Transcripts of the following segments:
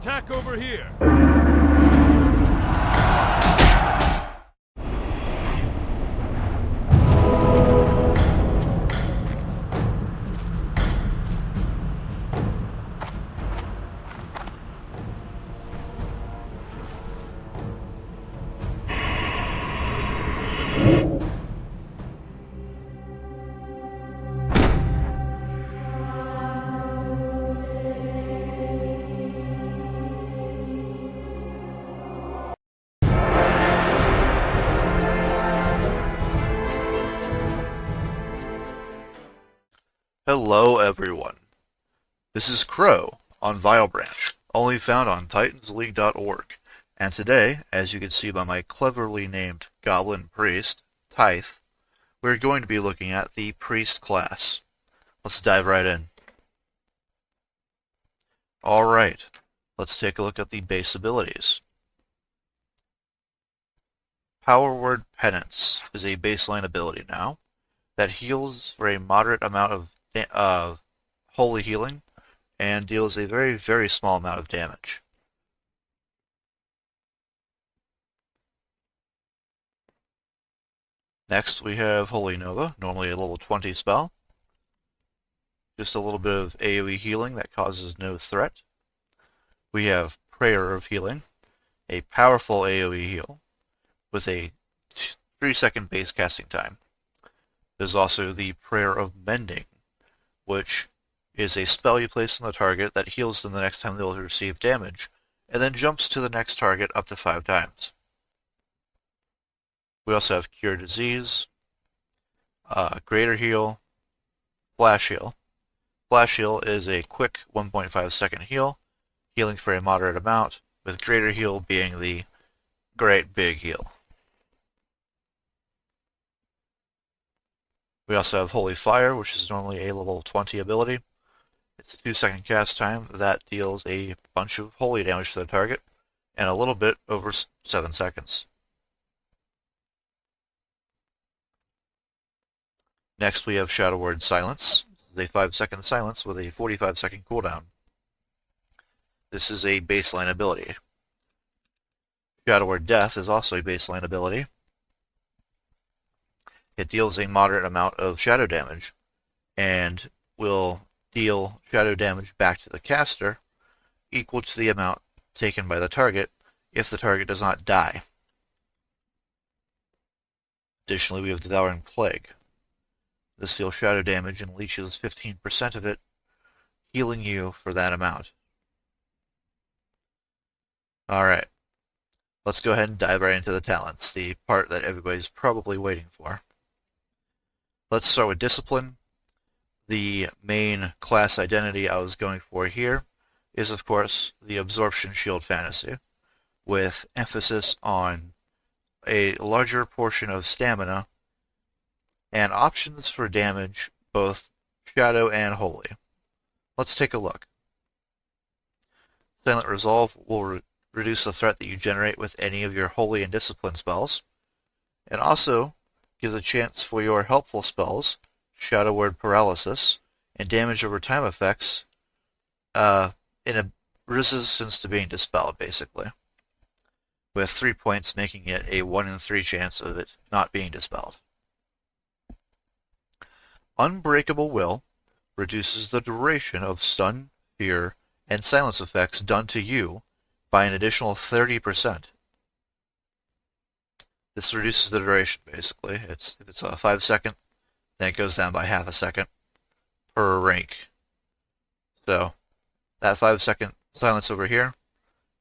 Attack over here! Hello everyone, this is Crow on Vilebranch, only found on titansleague.org, and today, as you can see by my cleverly named Goblin Priest, Tithe, we're going to be looking at the Priest class. Let's dive right in. Alright, let's take a look at the base abilities. Power Word Penance is a baseline ability now that heals for a moderate amount of holy healing and deals a very, very small amount of damage. Next we have Holy Nova, normally a level 20 spell. Just a little bit of AoE healing that causes no threat. We have Prayer of Healing, a powerful AoE heal with a 3-second base casting time. There's also the Prayer of Mending, which is a spell you place on the target that heals them the next time they will receive damage, and then jumps to the next target up to 5 times. We also have Cure Disease, Greater Heal, Flash Heal. Flash Heal is a quick 1.5 second heal, healing for a moderate amount, with Greater Heal being the great big heal. We also have Holy Fire, which is normally a level 20 ability. It's a 2-second cast time that deals a bunch of holy damage to the target, and a little bit over 7 seconds. Next we have Shadow Word Silence. This is a 5-second silence with a 45-second cooldown. This is a baseline ability. Shadow Word Death is also a baseline ability. It deals a moderate amount of shadow damage, and will deal shadow damage back to the caster equal to the amount taken by the target if the target does not die. Additionally, we have Devouring Plague. This deals shadow damage and leeches 15% of it, healing you for that amount. Alright, let's go ahead and dive right into the talents, the part that everybody's probably waiting for. Let's start with Discipline. The main class identity I was going for here is, of course, the Absorption Shield Fantasy, with emphasis on a larger portion of stamina and options for damage, both Shadow and Holy. Let's take a look. Silent Resolve will reduce the threat that you generate with any of your Holy and Discipline spells, and also gives a chance for your helpful spells, Shadow Word Paralysis, and damage over time effects in a resistance to being dispelled, basically, with 3 points making it a 1 in 3 chance of it not being dispelled. Unbreakable Will reduces the duration of stun, fear, and silence effects done to you by an additional 30%. This reduces the duration, basically. If it's a 5-second, then it goes down by half a second per rank. So that 5-second silence over here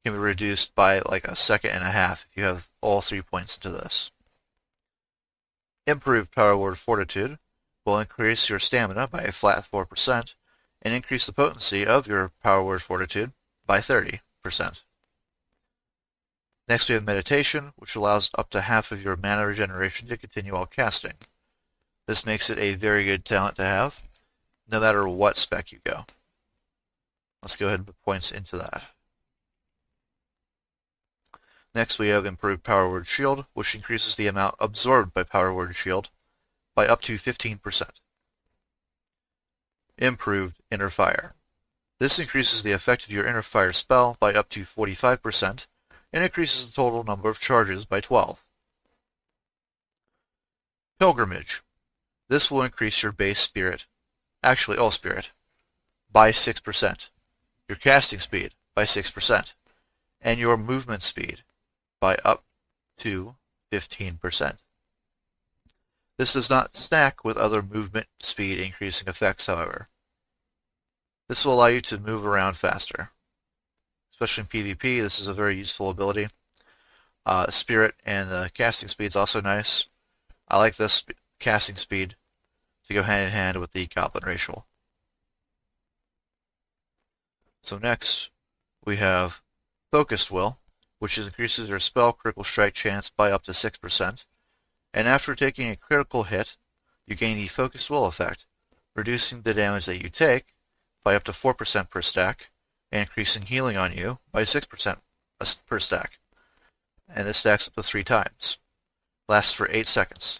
can be reduced by like a 1.5 seconds if you have all 3 points into this. Improved Power Word Fortitude will increase your stamina by a flat 4% and increase the potency of your Power Word Fortitude by 30%. Next we have Meditation, which allows up to half of your mana regeneration to continue while casting. This makes it a very good talent to have, no matter what spec you go. Let's go ahead and put points into that. Next we have Improved Power Word Shield, which increases the amount absorbed by Power Word Shield by up to 15%. Improved Inner Fire. This increases the effect of your inner fire spell by up to 45% and increases the total number of charges by 12. Pilgrimage. This will increase your base spirit, actually all spirit, by 6%, your casting speed by 6%, and your movement speed by up to 15%. This does not stack with other movement speed increasing effects, however. This will allow you to move around faster. Especially in PvP, this is a very useful ability. Spirit and the casting speed is also nice. I like this casting speed to go hand in hand with the Goblin Racial. So next, we have Focused Will, which increases your spell critical strike chance by up to 6%. And after taking a critical hit, you gain the Focused Will effect, reducing the damage that you take by up to 4% per stack, and increasing healing on you by 6% per stack. And this stacks up to 3 times. Lasts for 8 seconds.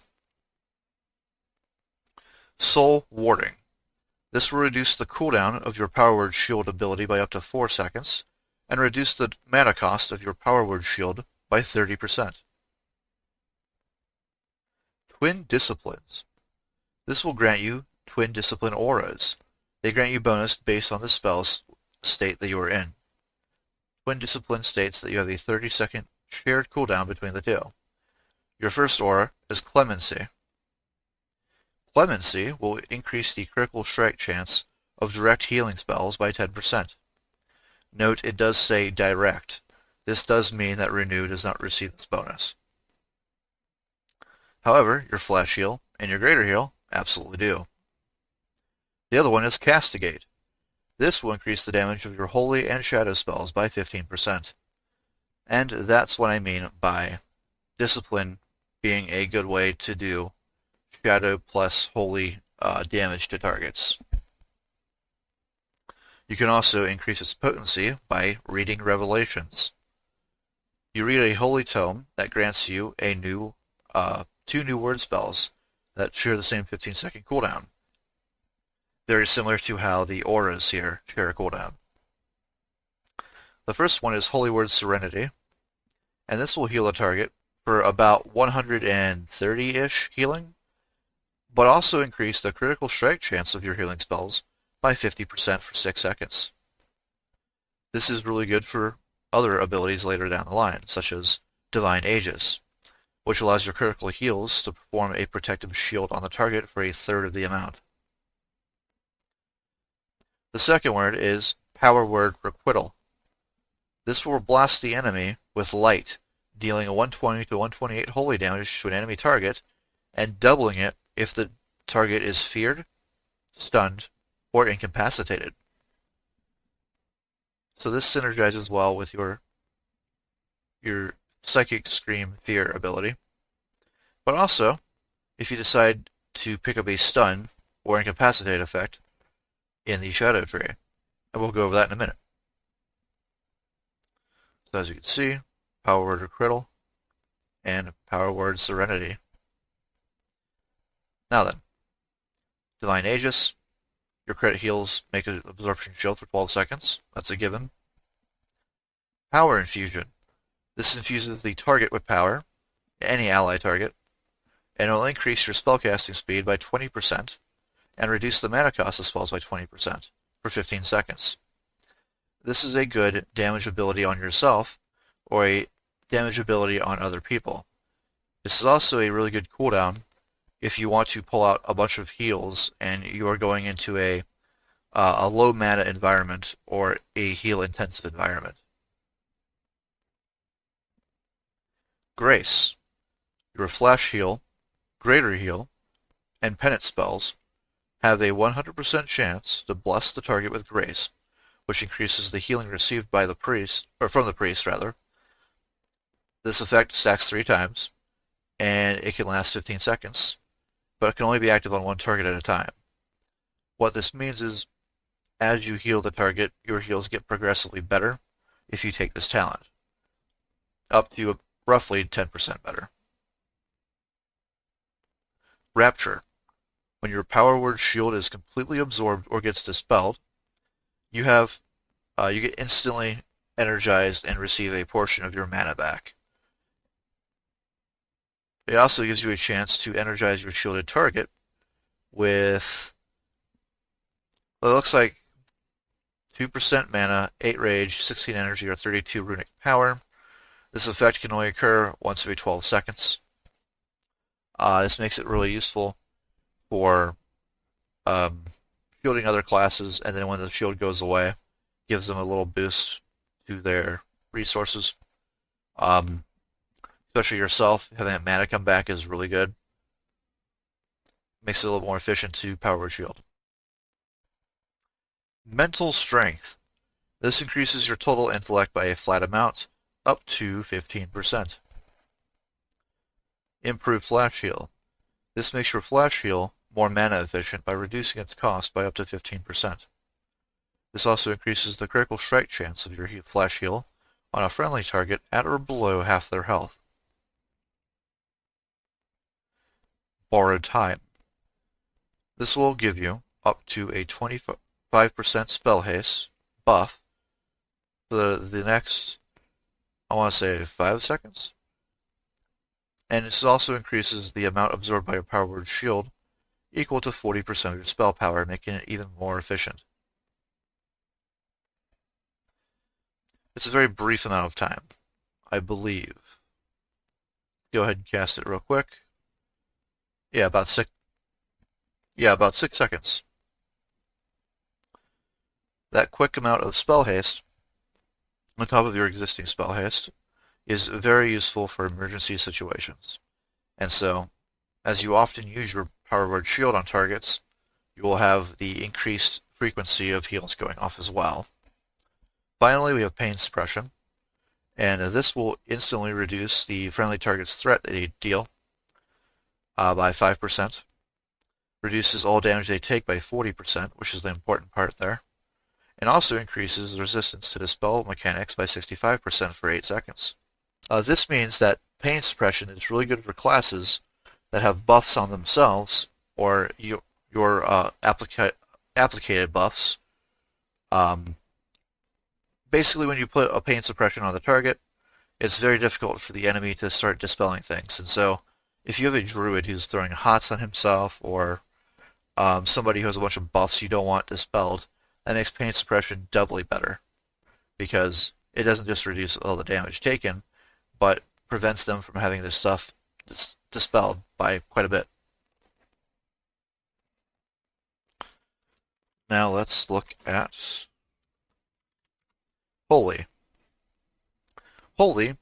Soul Warding. This will reduce the cooldown of your Power Word Shield ability by up to 4 seconds, and reduce the mana cost of your Power Word Shield by 30%. Twin Disciplines. This will grant you Twin Discipline auras. They grant you bonus based on the spell's state that you are in. Twin Discipline states that you have a 30-second shared cooldown between the two. Your first aura is Clemency. Clemency will increase the critical strike chance of direct healing spells by 10%. Note it does say direct. This does mean that Renew does not receive this bonus. However, your Flash Heal and your Greater Heal absolutely do. The other one is Castigate. This will increase the damage of your Holy and Shadow spells by 15%. And that's what I mean by Discipline being a good way to do Shadow plus Holy damage to targets. You can also increase its potency by reading Revelations. You read a Holy Tome that grants you a new 2 new word spells that share the same 15-second cooldown. Very similar to how the auras here share a cooldown. The first one is Holy Word Serenity, and this will heal a target for about 130-ish healing, but also increase the critical strike chance of your healing spells by 50% for 6 seconds. This is really good for other abilities later down the line, such as Divine Aegis, which allows your critical heals to perform a protective shield on the target for a third of the amount. The second word is Power Word Requital. This will blast the enemy with light, dealing a 120 to 128 holy damage to an enemy target, and doubling it if the target is feared, stunned, or incapacitated. So this synergizes well with your Psychic Scream Fear ability. But also, if you decide to pick up a stun or incapacitate effect in the Shadow Tree, and we'll go over that in a minute. So as you can see, Power Word Requital and Power Word Serenity. Now then, Divine Aegis. Your credit heals make an absorption shield for 12 seconds. That's a given. Power Infusion. This infuses the target with power, any ally target, and it will increase your spellcasting speed by 20% and reduce the mana cost of spells by 20% for 15 seconds. This is a good damage ability on yourself or a damage ability on other people. This is also a really good cooldown if you want to pull out a bunch of heals and you are going into a low mana environment or a heal intensive environment. Grace. Your Flash Heal, Greater Heal, and Penance spells have a 100% chance to bless the target with Grace, which increases the healing received by the priest, or from the priest rather. This effect stacks 3 times, and it can last 15 seconds, but it can only be active on one target at a time. What this means is, as you heal the target, your heals get progressively better if you take this talent, up to roughly 10% better. Rapture. When your Power Word Shield is completely absorbed or gets dispelled, you get instantly energized and receive a portion of your mana back. It also gives you a chance to energize your shielded target with, well, it looks like 2% mana, 8 rage, 16 energy, or 32 runic power. This effect can only occur once every 12 seconds. This makes it really useful for shielding other classes, and then when the shield goes away, gives them a little boost to their resources. Especially yourself, having that mana come back is really good. Makes it a little more efficient to power word shield. Mental strength. This increases your total intellect by a flat amount, up to 15%. Improved flash heal. This makes your flash heal more mana efficient by reducing its cost by up to 15%. This also increases the critical strike chance of your flash heal on a friendly target at or below half their health. Borrowed time. This will give you up to a 25% spell haste buff for the next, I want to say, 5 seconds. And this also increases the amount absorbed by your power word shield, equal to 40% of your spell power, making it even more efficient. It's a very brief amount of time, I believe. Go ahead and cast it real quick. Yeah, about 6 seconds. That quick amount of spell haste, on top of your existing spell haste, is very useful for emergency situations. And so, as you often use your power word shield on targets, you will have the increased frequency of heals going off as well. Finally, we have pain suppression, and this will instantly reduce the friendly target's threat they deal by 5%. Reduces all damage they take by 40%, which is the important part there. And also increases resistance to dispel mechanics by 65% for 8 seconds. This means that pain suppression is really good for classes that have buffs on themselves, or your applicated buffs. Basically, when you put a pain suppression on the target, it's very difficult for the enemy to start dispelling things. And so, if you have a druid who's throwing hots on himself, or somebody who has a bunch of buffs you don't want dispelled, that makes pain suppression doubly better, because it doesn't just reduce all the damage taken, but prevents them from having their stuff dispelled by quite a bit. Now let's look at Holy. Holy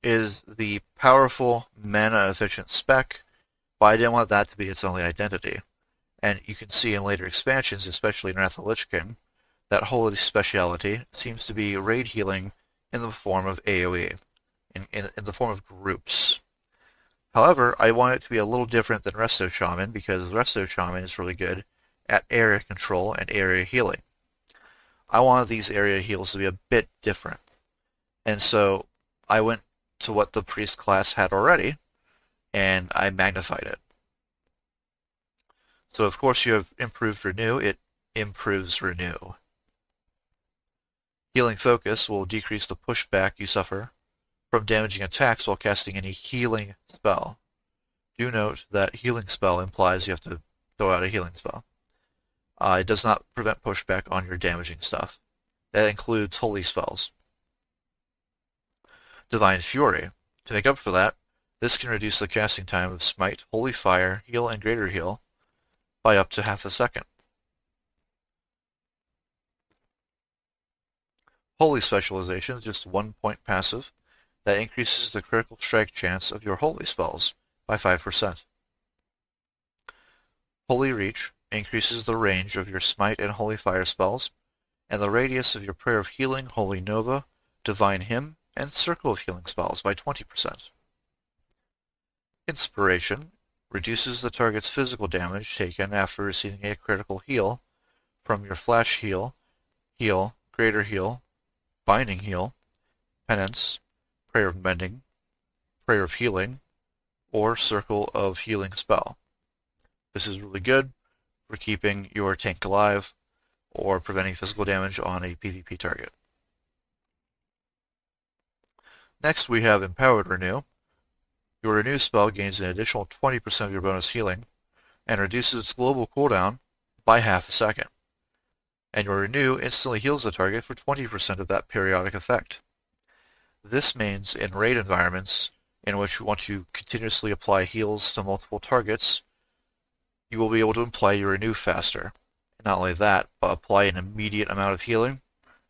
is the powerful mana-efficient spec, but I didn't want that to be its only identity. And you can see in later expansions, especially in Wrath of the Lich King, that Holy's speciality seems to be raid healing in the form of AoE, in the form of groups. However, I want it to be a little different than Resto Shaman, because Resto Shaman is really good at area control and area healing. I wanted these area heals to be a bit different. And so I went to what the priest class had already, and I magnified it. So of course you have improved renew, it improves renew. Healing focus will decrease the pushback you suffer from damaging attacks while casting any healing spell. Do note that healing spell implies you have to throw out a healing spell. It does not prevent pushback on your damaging stuff. That includes holy spells. Divine Fury. To make up for that, this can reduce the casting time of Smite, Holy Fire, Heal, and Greater Heal by up to half a second. Holy Specialization is just 1 point passive that increases the critical strike chance of your holy spells by 5%. Holy Reach increases the range of your Smite and Holy Fire spells, and the radius of your Prayer of Healing, Holy Nova, Divine Hymn, and Circle of Healing spells by 20%. Inspiration reduces the target's physical damage taken after receiving a critical heal from your Flash Heal, Greater Heal, Binding Heal, Penance, Prayer of Mending, Prayer of Healing, or Circle of Healing spell. This is really good for keeping your tank alive or preventing physical damage on a PvP target. Next we have Empowered Renew. Your Renew spell gains an additional 20% of your bonus healing and reduces its global cooldown by half a second. And your Renew instantly heals the target for 20% of that periodic effect. This means in raid environments in which you want to continuously apply heals to multiple targets, you will be able to apply your Renew faster. And not only that, but apply an immediate amount of healing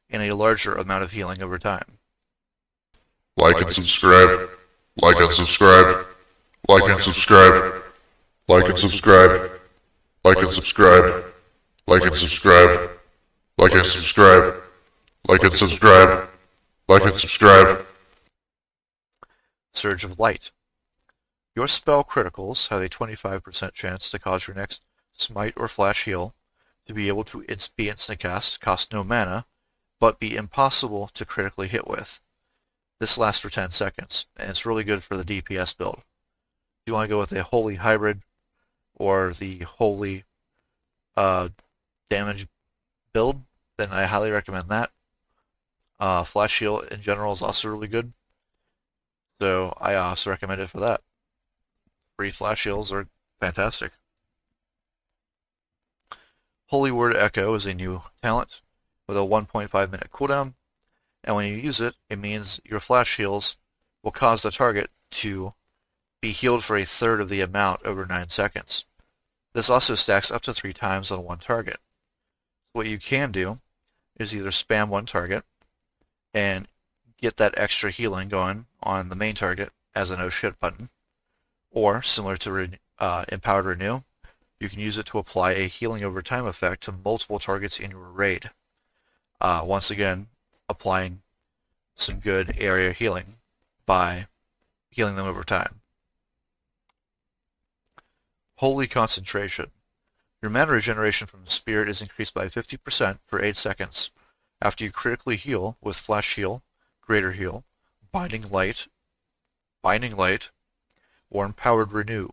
and a larger amount of healing over time. Like and subscribe. Like and subscribe. Like and subscribe. Like and subscribe. Like and subscribe. Like and subscribe. Like and subscribe. Like and subscribe. Like and subscribe. Surge of Light. Your spell criticals have a 25% chance to cause your next smite or flash heal to be able to be instant cast, cost no mana, but be impossible to critically hit with. This lasts for 10 seconds, and it's really good for the DPS build. If you want to go with a Holy Hybrid or the Holy Damage build, then I highly recommend that. Flash Heal in general is also really good, so I also recommend it for that. Free Flash Heals are fantastic. Holy Word Echo is a new talent with a 1.5 minute cooldown, and when you use it, it means your flash heals will cause the target to be healed for a third of the amount over 9 seconds. This also stacks up to 3 times on one target. What you can do is either spam one target and get that extra healing going on the main target as a no shit button, or similar to Empowered Renew, you can use it to apply a healing over time effect to multiple targets in your raid. Once again, applying some good area healing by healing them over time. Holy Concentration. Your mana regeneration from the Spirit is increased by 50% for 8 seconds after you critically heal with Flash Heal, Greater Heal, Binding Light, or Empowered Renew.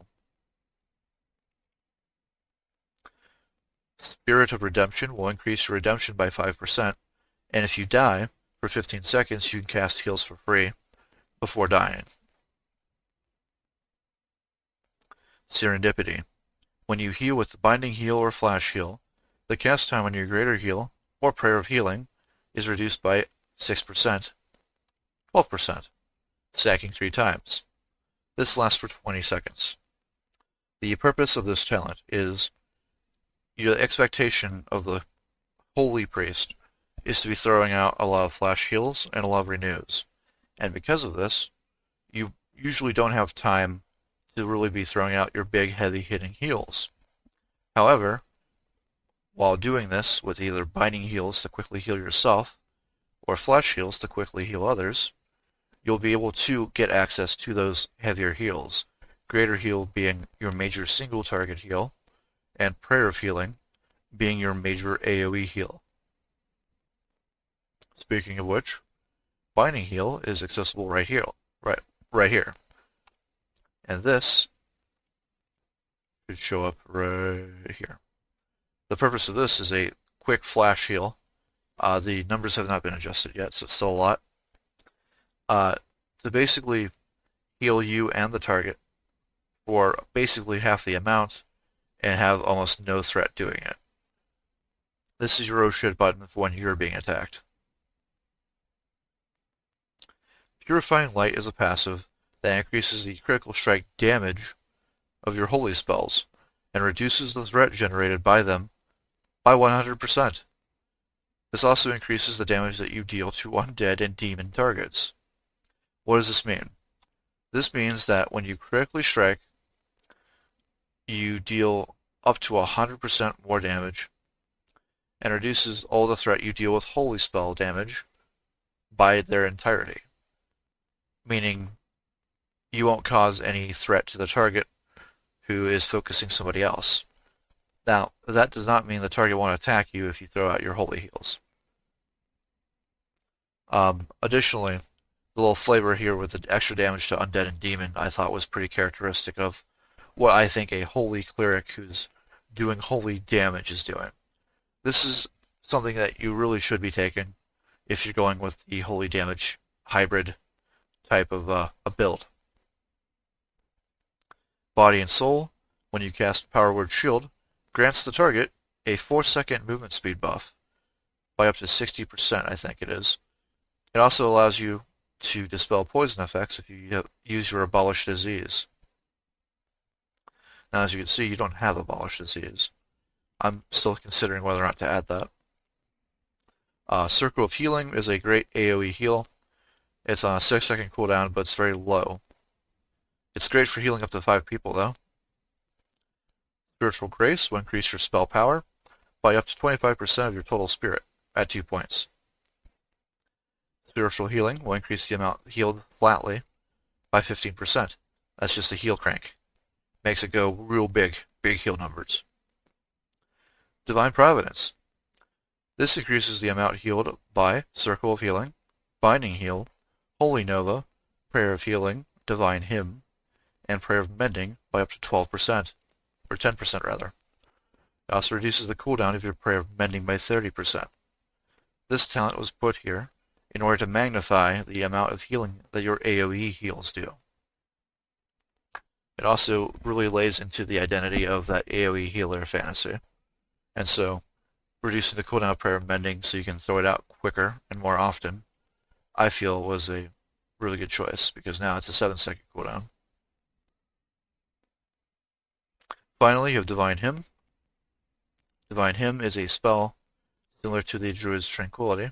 Spirit of Redemption will increase your redemption by 5%, and if you die, for 15 seconds you can cast heals for free before dying. Serendipity. When you heal with the Binding Heal or Flash Heal, the cast time on your Greater Heal or Prayer of Healing is reduced by 6%, 12%, stacking 3 times. This lasts for 20 seconds. The purpose of this talent is the expectation of the Holy Priest is to be throwing out a lot of flash heals and a lot of renews. And because of this, you usually don't have time to really be throwing out your big, heavy hitting heals. However, while doing this with either binding heals to quickly heal yourself or flash heals to quickly heal others, you'll be able to get access to those heavier heals. Greater Heal being your major single target heal, and Prayer of Healing being your major AoE heal. Speaking of which, Binding Heal is accessible right here. And this should show up right here. The purpose of this is a quick flash heal. The numbers have not been adjusted yet, so it's still a lot. To basically heal you and the target for basically half the amount and have almost no threat doing it. This is your oh shit button for when you're being attacked. Purifying Light is a passive that increases the critical strike damage of your holy spells and reduces the threat generated by them by 100%. This also increases the damage that you deal to undead and demon targets. What does this mean? This means that when you critically strike, you deal up to 100% more damage and reduces all the threat you deal with holy spell damage by their entirety. Meaning you won't cause any threat to the target who is focusing somebody else. Now, that does not mean the target won't attack you if you throw out your holy heals. Additionally, the little flavor here with the extra damage to undead and demon I thought was pretty characteristic of what I think a holy cleric who's doing holy damage is doing. This is something that you really should be taking if you're going with the holy damage hybrid type of a build. Body and Soul, when you cast Power Word Shield, grants the target a 4-second movement speed buff by up to 60%, I think it is. It also allows you to dispel poison effects if you use your Abolish Disease. Now, as you can see, you don't have Abolish Disease. I'm still considering whether or not to add that. Circle of Healing is a great AoE heal. It's on a 6-second cooldown, but it's very low. It's great for healing up to 5 people, though. Spiritual Grace will increase your spell power by up to 25% of your total spirit at 2 points. Spiritual Healing will increase the amount healed flatly by 15%. That's just a heal crank. Makes it go real big heal numbers. Divine Providence. This increases the amount healed by Circle of Healing, Binding Heal, Holy Nova, Prayer of Healing, Divine Hymn, and Prayer of Mending by up to 12%, or 10% rather. It also reduces the cooldown of your Prayer of Mending by 30%. This talent was put here in order to magnify the amount of healing that your AoE heals do. It also really lays into the identity of that AoE healer fantasy. And so, reducing the cooldown of Prayer of Mending so you can throw it out quicker and more often, I feel was a really good choice, because now it's a 7-second cooldown. Finally, you have Divine Hymn. Divine Hymn is a spell similar to the Druid's Tranquility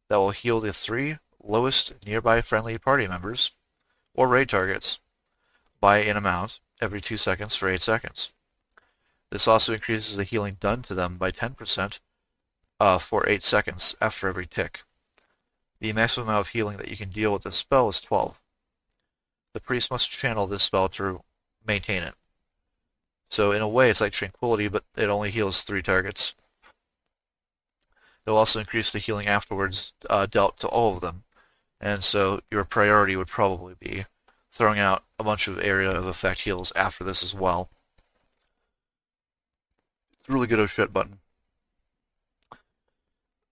that will heal the 3 lowest nearby friendly party members, or raid targets, by an amount every 2 seconds for 8 seconds. This also increases the healing done to them by 10% for 8 seconds after every tick. The maximum amount of healing that you can deal with this spell is 12. The priest must channel this spell to maintain it. So in a way it's like Tranquility, but it only heals 3 targets. It will also increase the healing afterwards dealt to all of them. And so your priority would probably be throwing out a bunch of area of effect heals after this as well. It's a really good oh shit button.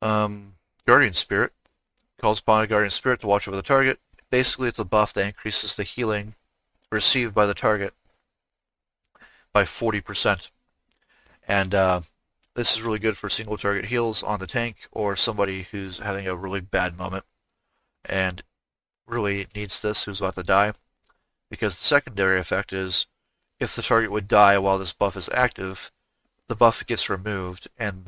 Guardian Spirit. Calls upon a Guardian Spirit to watch over the target. Basically, it's a buff that increases the healing received by the target by 40%. And this is really good for single target heals on the tank or somebody who's having a really bad moment and really needs this, who's about to die. Because the secondary effect is, if the target would die while this buff is active, the buff gets removed and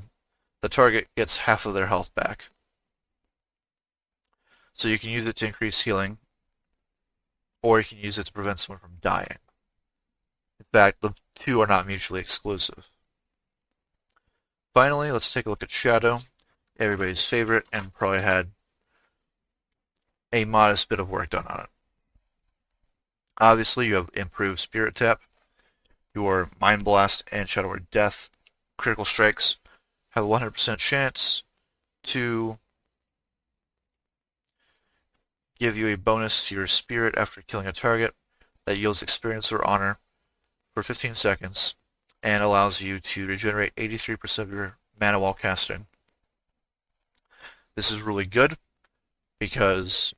the target gets half of their health back. So you can use it to increase healing, or you can use it to prevent someone from dying. In fact, the two are not mutually exclusive. Finally, let's take a look at Shadow, everybody's favorite, and probably had a modest bit of work done on it. Obviously, you have improved Spirit Tap. Your Mind Blast and Shadow Word Death critical strikes have a 100% chance to give you a bonus to your spirit after killing a target that yields experience or honor for 15 seconds and allows you to regenerate 83% of your mana while casting. This is really good because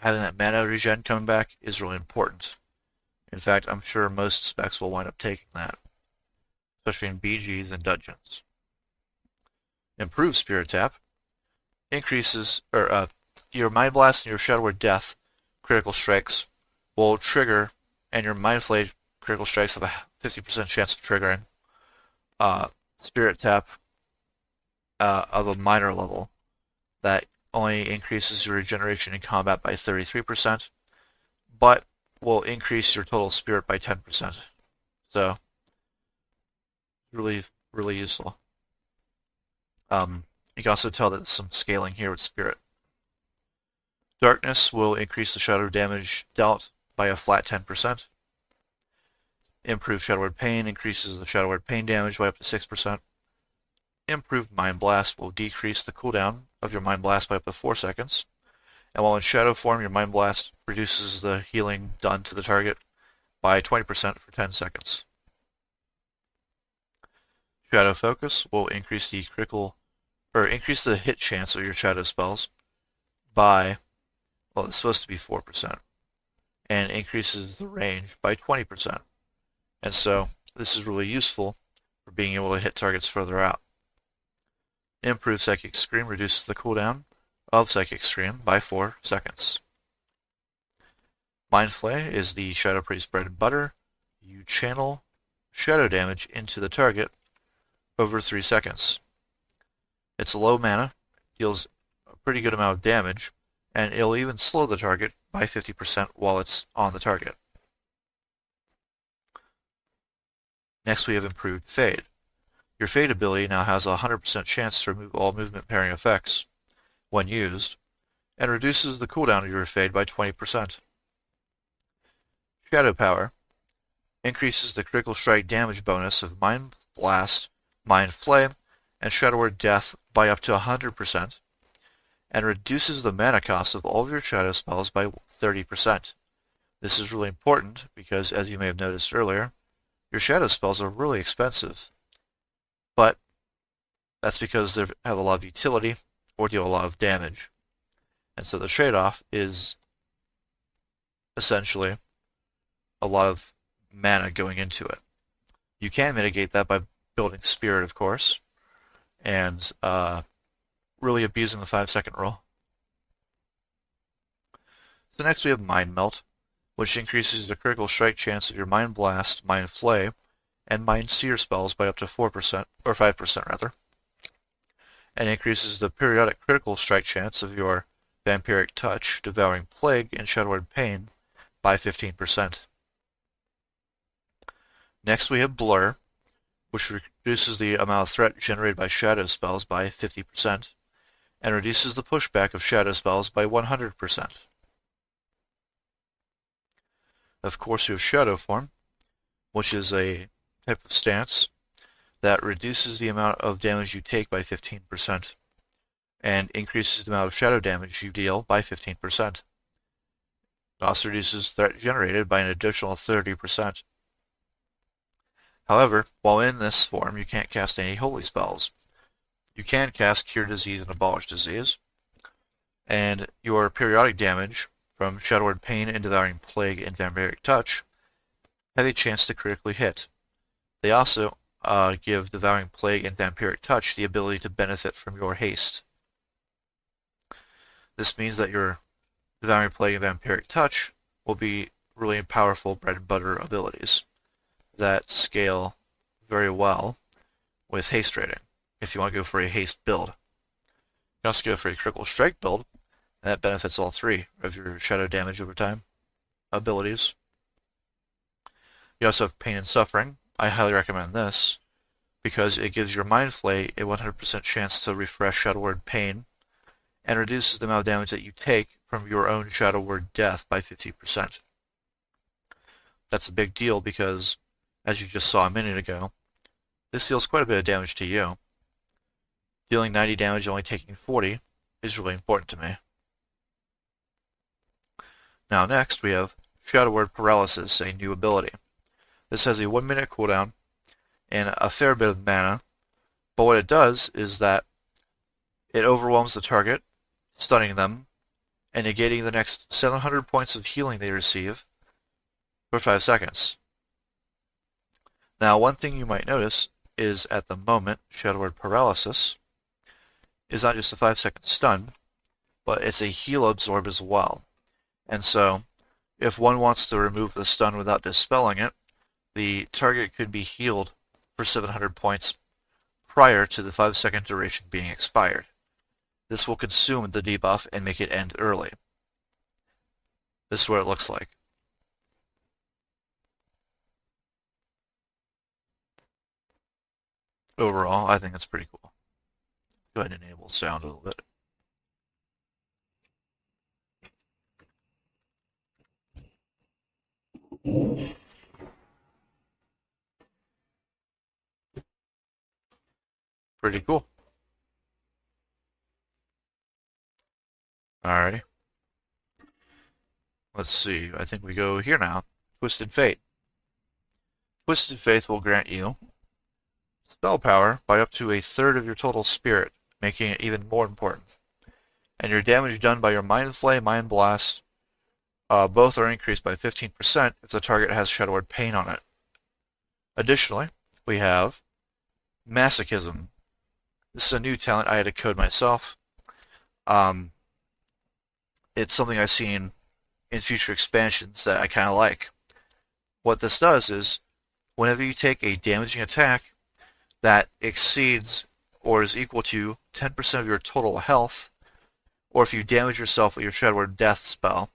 having that mana regen coming back is really important. In fact, I'm sure most specs will wind up taking that, especially in BGs and dungeons. Improved Spirit Tap increases, your Mind Blast and your Shadow Word Death critical strikes will trigger, and your Mind Flayed critical strikes have a 50% chance of triggering Spirit Tap of a minor level that only increases your regeneration in combat by 33%, but will increase your total spirit by 10%. So, really, really useful. You can also tell that there's some scaling here with Spirit. Darkness will increase the shadow damage dealt by a flat 10%. Improved Shadow Word Pain increases the Shadow Word Pain damage by up to 6%. Improved Mind Blast will decrease the cooldown of your Mind Blast by up to 4 seconds. And while in Shadow form, your Mind Blast reduces the healing done to the target by 20% for 10 seconds. Shadow Focus will increase the critical or increase the hit chance of your shadow spells by, well, it's supposed to be 4%, and increases the range by 20%. And so this is really useful for being able to hit targets further out. Improved Psychic Scream reduces the cooldown of Psychic Scream by 4 seconds. Mind Flay is the Shadow Priest bread and butter. You channel shadow damage into the target over 3 seconds. It's low mana, deals a pretty good amount of damage, and it'll even slow the target by 50% while it's on the target. Next we have Improved Fade. Your Fade ability now has a 100% chance to remove all movement pairing effects when used, and reduces the cooldown of your Fade by 20%. Shadow Power increases the critical strike damage bonus of Mind Blast, Mind Flame, and Shadow Word Death by up to 100%, and reduces the mana cost of all of your shadow spells by 30%. This is really important because, as you may have noticed earlier, your shadow spells are really expensive, but that's because they have a lot of utility or deal a lot of damage. And so the trade-off is essentially a lot of mana going into it. You can mitigate that by building Spirit, of course, and really abusing the 5-second rule. So next we have Mind Melt, which increases the critical strike chance of your Mind Blast, Mind Flay, and Mind Seer spells by up to 4%, or 5% rather, and increases the periodic critical strike chance of your Vampiric Touch, Devouring Plague, and Shadow Word Pain by 15%. Next we have Blur, which reduces the amount of threat generated by shadow spells by 50%, and reduces the pushback of shadow spells by 100%. Of course, you have Shadow Form, which is a type of stance that reduces the amount of damage you take by 15%, and increases the amount of shadow damage you deal by 15%. It also reduces threat generated by an additional 30%. However, while in this form, you can't cast any holy spells. You can cast Cure Disease and Abolish Disease, and your periodic damage from Shadow Word Pain and Devouring Plague and Vampiric Touch have a chance to critically hit. They also give Devouring Plague and Vampiric Touch the ability to benefit from your haste. This means that your Devouring Plague and Vampiric Touch will be really powerful bread and butter abilities that scale very well with haste rating, if you want to go for a haste build. You can also go for a critical strike build, and that benefits all 3 of your shadow damage over time abilities. You also have Pain and Suffering. I highly recommend this because it gives your Mind Flay a 100% chance to refresh Shadow Word Pain and reduces the amount of damage that you take from your own Shadow Word Death by 50%. That's a big deal because, as you just saw a minute ago, this deals quite a bit of damage to you. Dealing 90 damage only taking 40 is really important to me. Now next we have Shadow Word Paralysis, a new ability. This has a 1-minute cooldown and a fair bit of mana, but what it does is that it overwhelms the target, stunning them, and negating the next 700 points of healing they receive for 5 seconds. Now, one thing you might notice is at the moment, Shadow Word Paralysis is not just a 5-second stun, but it's a heal absorb as well. And so, if one wants to remove the stun without dispelling it, the target could be healed for 700 points prior to the 5-second duration being expired. This will consume the debuff and make it end early. This is what it looks like. Overall, I think it's pretty cool. Go ahead and enable sound a little bit. Pretty cool. Alrighty. Let's see. I think we go here now. Twisted Fate. Twisted Faith will grant you spell power by up to a third of your total spirit making it even more important. And your damage done by your Mind Flay, Mind Blast, both are increased by 15% if the target has Shadow Word Pain on it. Additionally, we have Masochism. This is a new talent I had to code myself. It's something I've seen in future expansions that I kind of like. What this does is, whenever you take a damaging attack that exceeds or is equal to 10% of your total health, or if you damage yourself with your Shadow Word Death spell,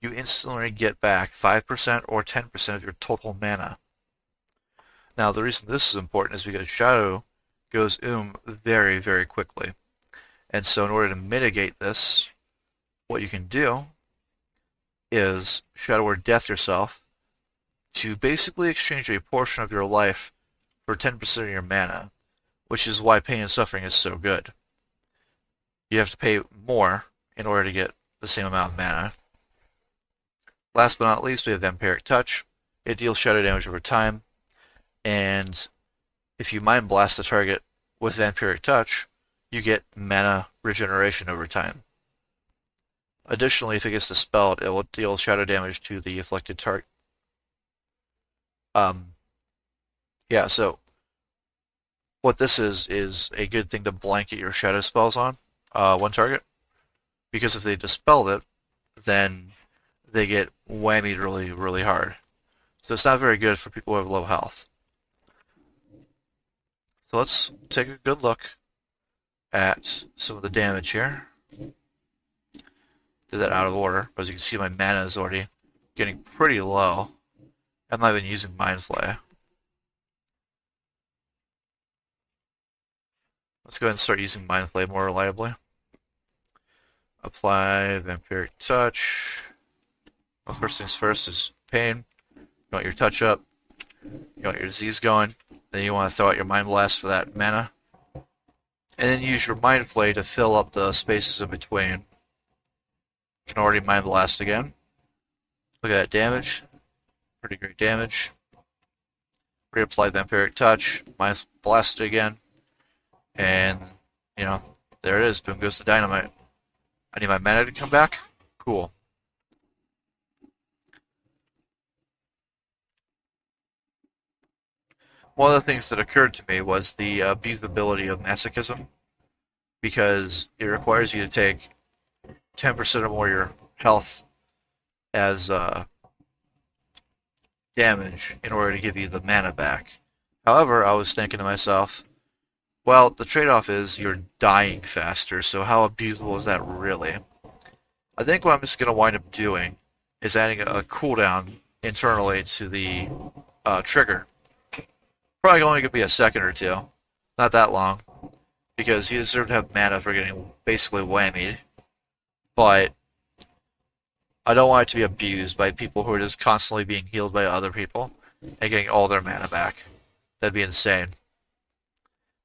you instantly get back 5% or 10% of your total mana. Now, the reason this is important is because Shadow goes very, very quickly. And so in order to mitigate this, what you can do is Shadow Word Death yourself to basically exchange a portion of your life for 10% of your mana, which is why Pain and Suffering is so good. You have to pay more in order to get the same amount of mana. Last but not least, we have Vampiric Touch. It deals shadow damage over time, and if you Mind Blast the target with Vampiric Touch, you get mana regeneration over time. Additionally, if it gets dispelled, it will deal shadow damage to the afflicted target. Yeah, so what this is a good thing to blanket your shadow spells on one target, because if they dispelled it, then they get whammied really, really hard. So it's not very good for people who have low health. So let's take a good look at some of the damage here. Did that out of order, but as you can see, my mana is already getting pretty low. I'm not even using Mind Flay. Let's go ahead and start using Mind Flay more reliably. Apply Vampiric Touch. Well, first things first is Pain. You want your touch up. You want your disease going. Then you want to throw out your Mind Blast for that mana. And then use your Mind Flay to fill up the spaces in between. You can already Mind Blast again. Look at that damage. Pretty great damage. Reapply Vampiric Touch. Mind Blast it again. And, you know, there it is. Boom goes the dynamite. I need my mana to come back. Cool. One of the things that occurred to me was the abusability of Masochism, because it requires you to take 10% or more of your health as damage in order to give you the mana back. However, I was thinking to myself, well, the trade-off is you're dying faster, so how abusable is that really? I think what I'm just going to wind up doing is adding a cooldown internally to the trigger. Probably only going to be a second or two. Not that long. Because you deserve to have mana for getting basically whammied. But I don't want it to be abused by people who are just constantly being healed by other people and getting all their mana back. That'd be insane.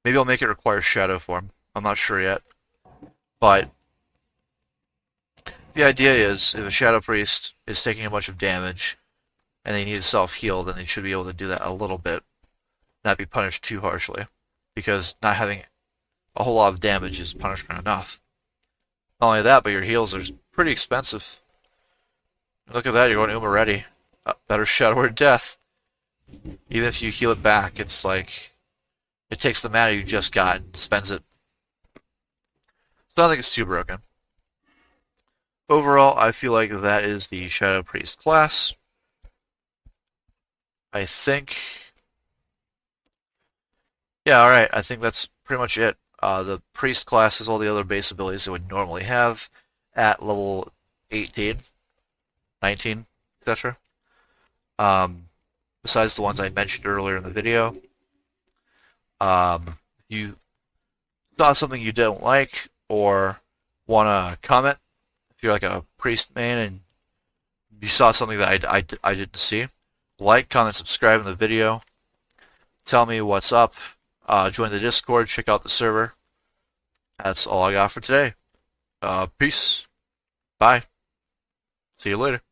Maybe I'll make it require Shadow Form. I'm not sure yet. But the idea is, if a Shadow Priest is taking a bunch of damage and they need to self-heal, then they should be able to do that a little bit. Not be punished too harshly. Because not having a whole lot of damage is punishment enough. Not only that, but your heals are pretty expensive. Look at that, you're going already. Better Shadow Word Death. Even if you heal it back, it's like it takes the mana you just got and spends it. So I don't think it's too broken. Overall, I feel like that is the Shadow Priest class. I think... yeah, alright, I think that's pretty much it. The Priest class has all the other base abilities it would normally have at level 18, 19, etc. Besides the ones I mentioned earlier in the video. If you saw something you don't like or want to comment, if you're like a Priest main and you saw something that I didn't see, like, comment, subscribe in the video. Tell me what's up. Join the Discord, check out the server. That's all I got for today. Peace. Bye. See you later.